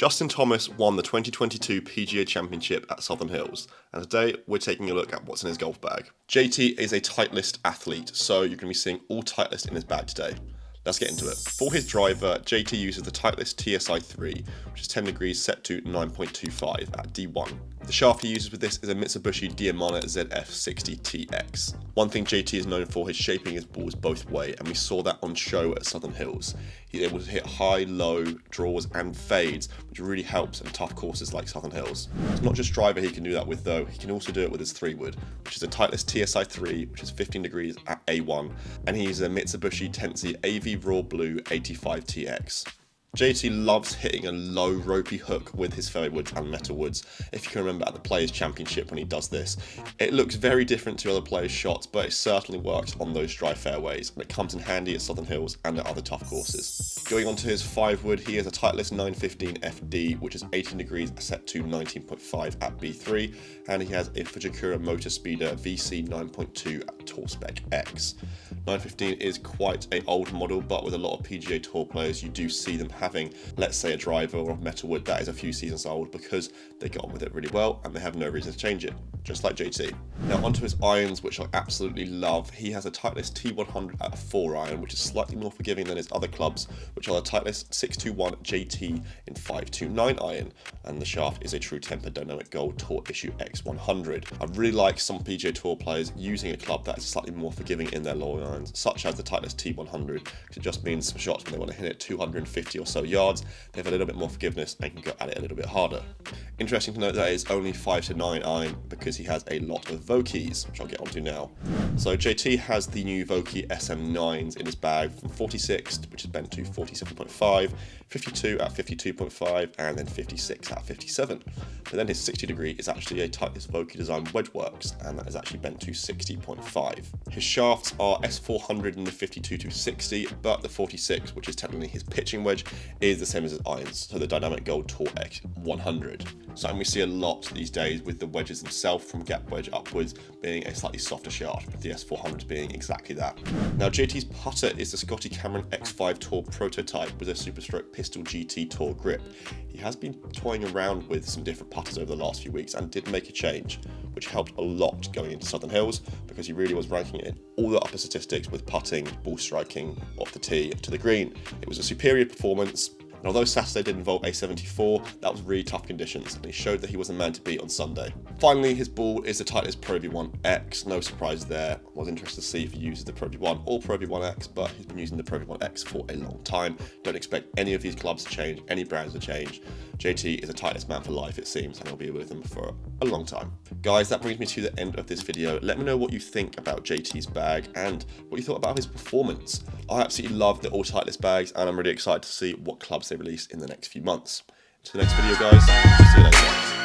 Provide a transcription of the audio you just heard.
Justin Thomas won the 2022 PGA Championship at Southern Hills, and today we're taking a look at what's in his golf bag. JT is a Titleist athlete, so you're going to be seeing all Titleist in his bag today. Let's get into it. For his driver, JT uses the Titleist TSI-3, which is 10 degrees set to 9.25 at D1. The shaft he uses with this is a Mitsubishi Diamana ZF60TX. One thing JT is known for is shaping his balls both way, and we saw that on show at Southern Hills. He's able to hit high, low, draws and fades, which really helps in tough courses like Southern Hills. It's not just driver he can do that with though, he can also do it with his 3-wood, which is a Titleist TSI-3, which is 15 degrees at A1, and he uses a Mitsubishi Tensi AV Raw Blue 85TX. JT loves hitting a low ropey hook with his fairway woods and metal woods. If you can remember at the Players Championship when he does this, it looks very different to other players' shots, but it certainly works on those dry fairways, and it comes in handy at Southern Hills and at other tough courses. Going on to his 5-wood, he has a Titleist 915 FD, which is 18 degrees set to 19.5 at B3, and he has a Fujkura Motor Speeder VC 9.2 at Tour Spec X. 915 is quite an old model, but with a lot of PGA Tour players, you do see them having, let's say, a driver or a metal wood that is a few seasons old because they get on with it really well and they have no reason to change it, just like JT. Now onto his irons, which I absolutely love. He has a Titleist T100 at a 4-iron, which is slightly more forgiving than his other clubs, which are the Titleist 621 JT in 529 iron, and the shaft is a True Temper Dynamic Gold Tour Issue X100. I really like some PGA Tour players using a club that is slightly more forgiving in their long irons, such as the Titleist T100, because it just means some shots when they want to hit it 250 or so yards, they have a little bit more forgiveness and can go at it a little bit harder. Interesting to note that it's only 5 to 9 iron because he has a lot of Vokeys, which I'll get onto now. So JT has the new Vokey SM9s in his bag from 46, which is bent to 47.5, 52 at 52.5, and then 56 at 57. But then his 60 degree is actually a Titleist Vokey design Wedgeworks, and that is actually bent to 60.5. His shafts are S400 in the 52 to 60, but the 46, which is technically his pitching wedge, is the same as his irons, so the Dynamic Gold Tour X100. Something we see a lot these days with the wedges themselves, from gap wedge upwards being a slightly softer shaft, with the S400 being exactly that. Now JT's putter is the SCOTTY Cameron X5 Tour prototype with a SuperStroke Pistol GT Tour grip. He has been toying around with some different putters over the last few weeks and did make a change, which helped a lot going into Southern Hills because he really was ranking it in all the upper statistics with putting, ball striking, off the tee to the green. It was a superior performance. And although Saturday did involve a 74, that was really tough conditions, and he showed that he was a man to beat on Sunday. Finally, his ball is the Titleist Pro V1 X, no surprise there. I was interested to see if he uses the Pro V1 or Pro V1 X, but he's been using the Pro V1 X for a long time. Don't expect any of these clubs to change, any brands to change. JT is a Titleist man for life, it seems, and he'll be with them for a long time. Guys, that brings me to the end of this video. Let me know what you think about JT's bag and what you thought about his performance. I absolutely love the all Titleist bags, and I'm really excited to see what clubs they release in the next few months. Until the next video, guys, see you later.